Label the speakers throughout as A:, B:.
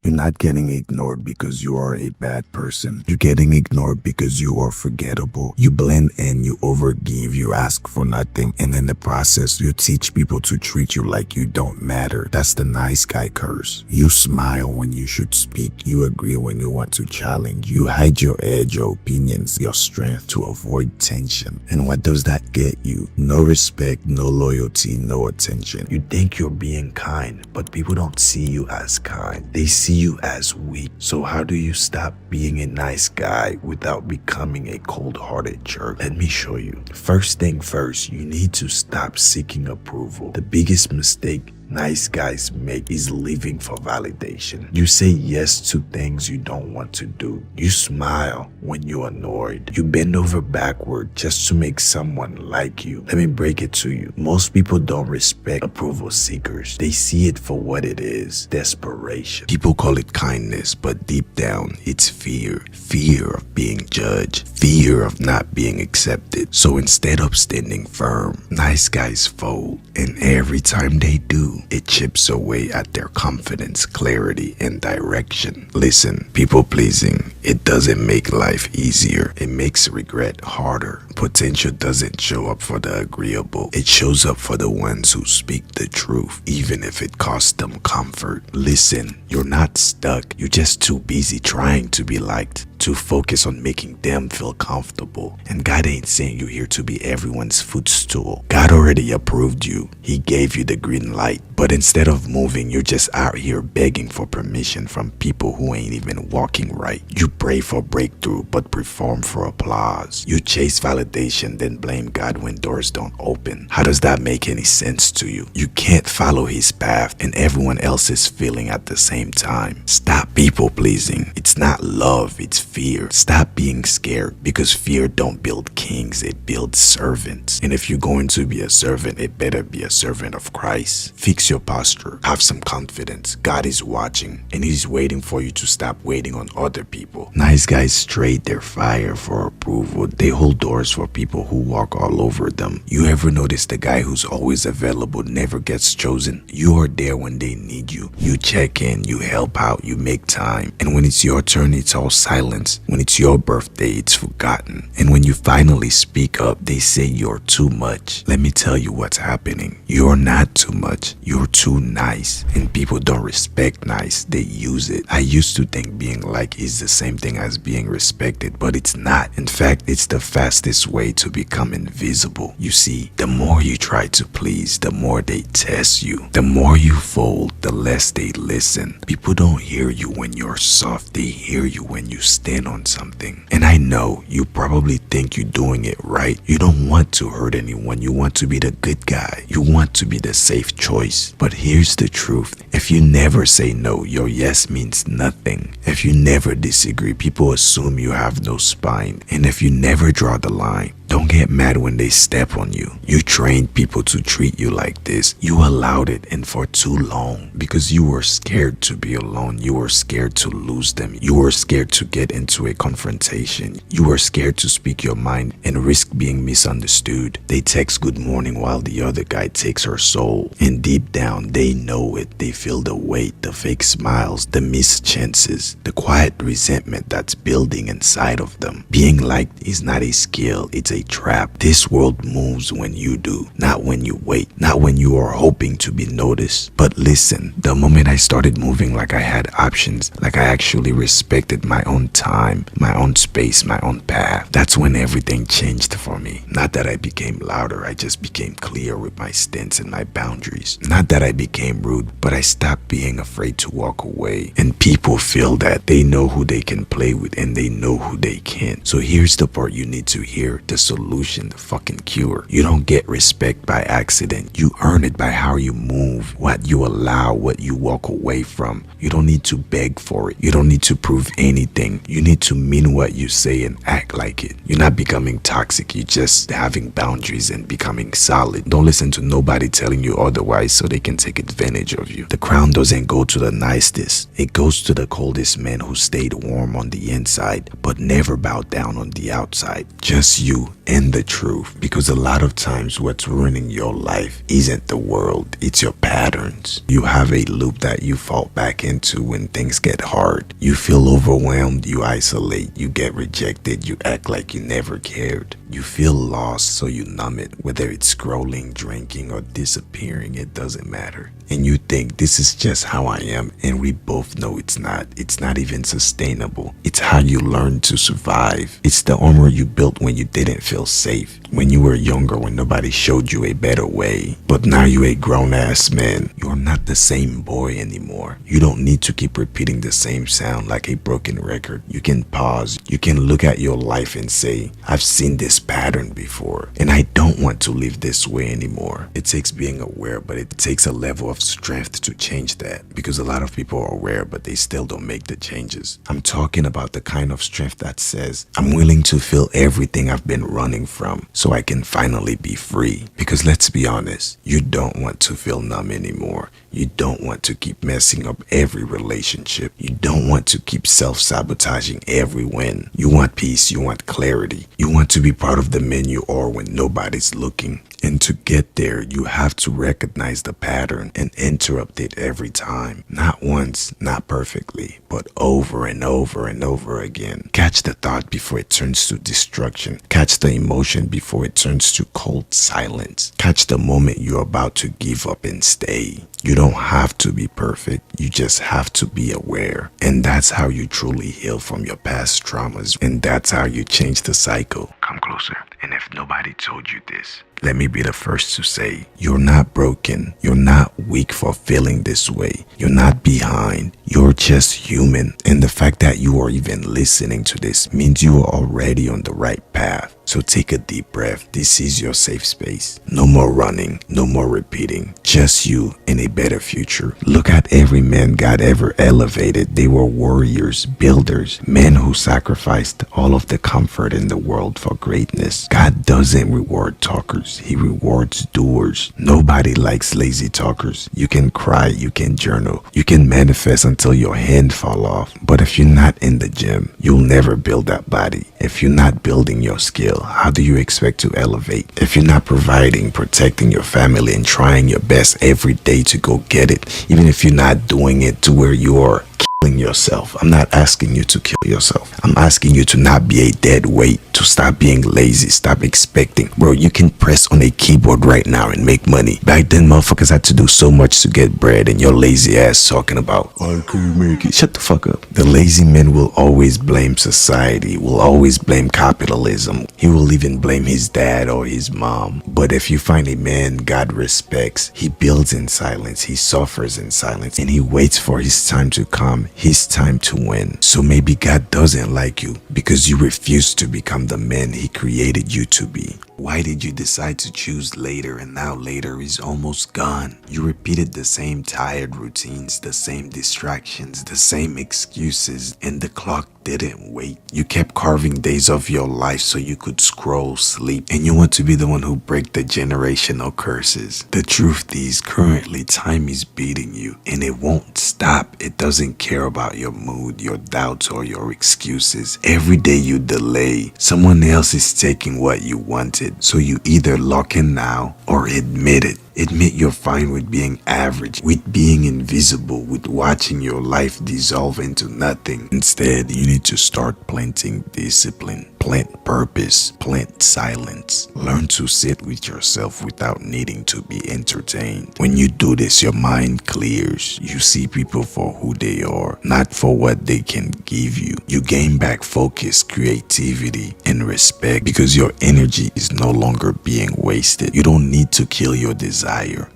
A: You're not getting ignored because you are a bad person. You're getting ignored because you are forgettable. You blend in, you overgive, you ask for nothing, and in the process, you teach people to treat you like you don't matter. That's the nice guy curse. You smile when you should speak. You agree when you want to challenge. You hide your edge, your opinions, your strength to avoid tension. And what does that get you? No respect, no loyalty, no attention. You think you're being kind, but people don't see you as kind. They see you as weak. So how do you stop being a nice guy without becoming a cold-hearted jerk? Let me show you. First thing first, you need to stop seeking approval. The biggest mistake nice guys make is living for validation. You say yes to things you don't want to do. You smile when you're annoyed. You bend over backward just to make someone like you. Let me break it to you. Most people don't respect approval seekers. They see it for what it is, desperation. People call it kindness, but deep down, it's fear. Fear of being judged. Fear of not being accepted. So instead of standing firm, nice guys fold. And every time they do, it chips away at their confidence, clarity, and direction. Listen, people pleasing, it doesn't make life easier. It makes regret harder. Potential doesn't show up for the agreeable. It shows up for the ones who speak the truth, even if it costs them comfort. Listen, you're not stuck. You're just too busy trying to be liked, to focus on making them feel comfortable. And God ain't saying you're here to be everyone's footstool. God already approved you. He gave you the green light. But instead of moving, you're just out here begging for permission from people who ain't even walking right. You pray for breakthrough, but perform for applause. You chase validation, then blame God when doors don't open. How does that make any sense to you? You can't follow his path and everyone else's feeling at the same time. Stop people pleasing. It's not love, it's fear. Stop being scared, because fear don't build kings, it builds servants. And if you're going to be a servant, it better be a servant of Christ. Fix your posture. Have some confidence. God is watching and he's waiting for you to stop waiting on other people. Nice guys trade their fire for approval. They hold doors for people who walk all over them. You ever notice the guy who's always available never gets chosen? You are there when they need you. You check in, you help out, you make time. And when it's your turn, it's all silence. When it's your birthday, it's forgotten. And when you finally speak up, they say you're too much. Let me tell you what's happening. You're not too much. You're too nice. And people don't respect nice. They use it. I used to think being liked is the same thing as being respected, but it's not. In fact, it's the fastest way to become invisible. You see, the more you try to please, the more they test you. The more you fold, the less they listen. People don't hear you when you're soft. They hear you when you stand on something. And I know you probably think you're doing it right. You don't want to hurt anyone. You want to be the good guy. You want to be the safe choice. But here's the truth. If you never say no, your yes means nothing. If you never disagree, people assume you have no spine. And if you never draw the line, don't get mad when they step on you. You trained people to treat you like this. You allowed it, and for too long, because you were scared to be alone. You were scared to lose them. You were scared to get into a confrontation. You were scared to speak your mind and risk being misunderstood. They text good morning while the other guy takes her soul. And deep down, they know it. They feel the weight, the fake smiles, the missed chances, the quiet resentment that's building inside of them. Being liked is not a skill, it's a trap. This world moves when you do, not when you wait, not when you are hoping to be noticed. But listen, the moment I started moving like I had options, like I actually respected my own time, my own space, my own path, that's when everything changed for me. Not that I became louder, I just became clear with my stance and my boundaries. Not that I became rude, but I stopped being afraid to walk away. And people feel that. They know who they can play with and they know who they can't. So here's the part you need to hear. The solution, the fucking cure. You don't get respect by accident. You earn it by how you move, what you allow, what you walk away from. You don't need to beg for it. You don't need to prove anything. You need to mean what you say and act like it. You're not becoming toxic. You're just having boundaries and becoming solid. Don't listen to nobody telling you otherwise so they can take advantage of you. The crown doesn't go to the nicest. It goes to the coldest man who stayed warm on the inside but never bowed down on the outside. Just you and the truth. Because a lot of times what's ruining your life isn't the world, it's your patterns. You have a loop that you fall back into when things get hard. You feel overwhelmed, you isolate, you get rejected, you act like you never cared. You feel lost, so you numb it. Whether it's scrolling, drinking, or disappearing, it doesn't matter. And you think this is just how I am, and we both know it's not. It's not even sustainable. It's how you learn to survive. It's the armor you built when you didn't feel safe, when you were younger, when nobody showed you a better way. But now you're a grown-ass man. You're not the same boy anymore. You don't need to keep repeating the same sound like a broken record. You can pause. You can look at your life and say, I've seen this pattern before, and I don't want to live this way anymore. It takes being aware, but it takes a level of strength to change that, because a lot of people are aware but they still don't make the changes. I'm talking about the kind of strength that says, I'm willing to feel everything I've been running from so I can finally be free. Because let's be honest, you don't want to feel numb anymore. You don't want to keep messing up every relationship. You don't want to keep self-sabotaging every win. You want peace, you want clarity. You want to be part of the men you are when nobody's looking. And to get there, you have to recognize the pattern and interrupt it every time. Not once, not perfectly, but over and over and over again. Catch the thought before it turns to destruction. Catch the emotion before it turns to cold silence. Catch the moment you're about to give up and stay. You don't have to be perfect. You just have to be aware. And that's how you truly heal from your past traumas. And that's how you change the cycle. Come closer. And if nobody told you this, let me be the first to say, you're not broken. You're not weak for feeling this way. You're not behind. You're just human. And the fact that you are even listening to this means you are already on the right path. So take a deep breath. This is your safe space. No more running, no more repeating. Just you and a better future. Look at every man God ever elevated. They were warriors, builders, men who sacrificed all of the comfort in the world for greatness. God doesn't reward talkers. He rewards doers. Nobody likes lazy talkers. You can cry, you can journal, you can manifest until your hand fall off. But if you're not in the gym, you'll never build that body. If you're not building your skill, how do you expect to elevate? If you're not providing, protecting your family, and trying your best every day to go get it, even if you're not doing it to where you are killing yourself. I'm not asking you to kill yourself. I'm asking you to not be a dead weight, to stop being lazy, stop expecting. Bro, you can press on a keyboard right now and make money. Back then, motherfuckers had to do so much to get bread, and your lazy ass talking about, I can make it. Shut the fuck up. The lazy man will always blame society, will always blame capitalism. He will even blame his dad or his mom. But if you find a man God respects, he builds in silence, he suffers in silence, and he waits for his time to come, his time to win. So maybe God doesn't like you because you refuse to become the man he created you to be. Why did you decide to choose later, and now later is almost gone? You repeated the same tired routines, the same distractions, the same excuses, and the clock didn't wait. You kept carving days of your life so you could scroll, sleep, and you want to be the one who break the generational curses. The truth is, currently time is beating you, and it won't stop. It doesn't care about your mood, your doubts, or your excuses. Every day you delay, someone else is taking what you wanted. So you either lock in now or admit it. Admit you're fine with being average, with being invisible, with watching your life dissolve into nothing. Instead, you need to start planting discipline, plant purpose, plant silence. Learn to sit with yourself without needing to be entertained. When you do this, your mind clears. You see people for who they are, not for what they can give you. You gain back focus, creativity, and respect because your energy is no longer being wasted. You don't need to kill your desire.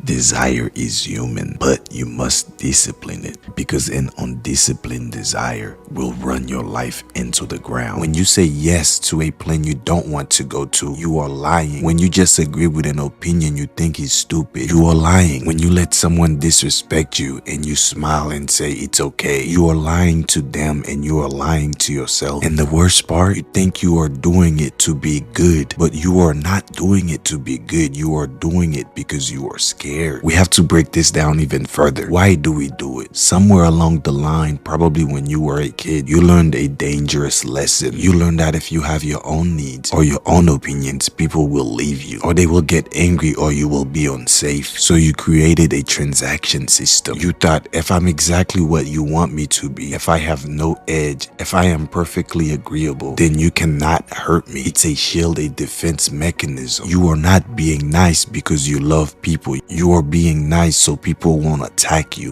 A: Desire is human, but you must discipline it, because an undisciplined desire will run your life into the ground. When you say yes to a plan you don't want to go to, you are lying. When you just agree with an opinion you think is stupid, you are lying. When you let someone disrespect you and you smile and say it's okay, you are lying to them and you are lying to yourself. And the worst part, you think you are doing it to be good, but you are not doing it to be good. You are doing it because you are scared. We have to break this down even further. Why do we do it? Somewhere along the line, probably when you were a kid, you learned a dangerous lesson. You learned that if you have your own needs or your own opinions, people will leave you, or they will get angry, or you will be unsafe. So you created a transaction system. You thought, if I'm exactly what you want me to be, if I have no edge, if I am perfectly agreeable, then you cannot hurt me. It's a shield, a defense mechanism. You are not being nice because you love people. You are being nice so people won't attack you.